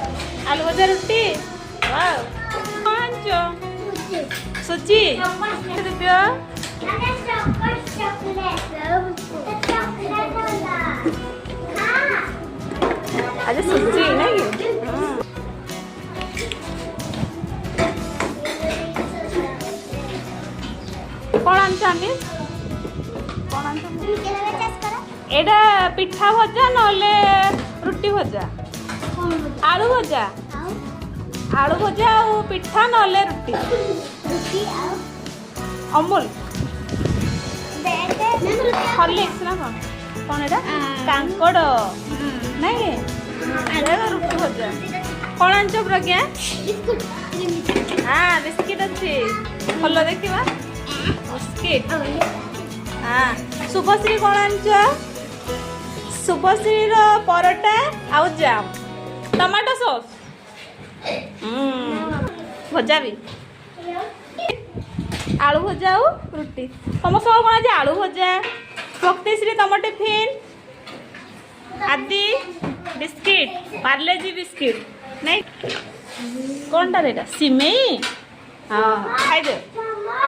आलू भजा रुटी वाव कौन चो सुची दिव्य आज सुची नहीं कौन आनी कौन एटा पिठा भजा नले रुटी भजा आलू भजा आलू भजा और पिठा नले रुटी अमूल हॉर्लिक्स ना कौन कौन एटा कांकड़ नहीं रुटी भजा कौन आंच प्रज्ञा हाँ बिस्किट अच्छी भल देखा बिस्किट हाँ शुभश्री कौन आंच शुभश्री परोटा आउ जाम टमाटो सॉस भजा भी आलू भजा आउ रुटी तुम सब कौन आज आलू भजा भक्तिश्री तुम टिफिन आदि बिस्किट पार्लेजी बिस्किट नहीं कौन टा सिमेई हाँ खाई दे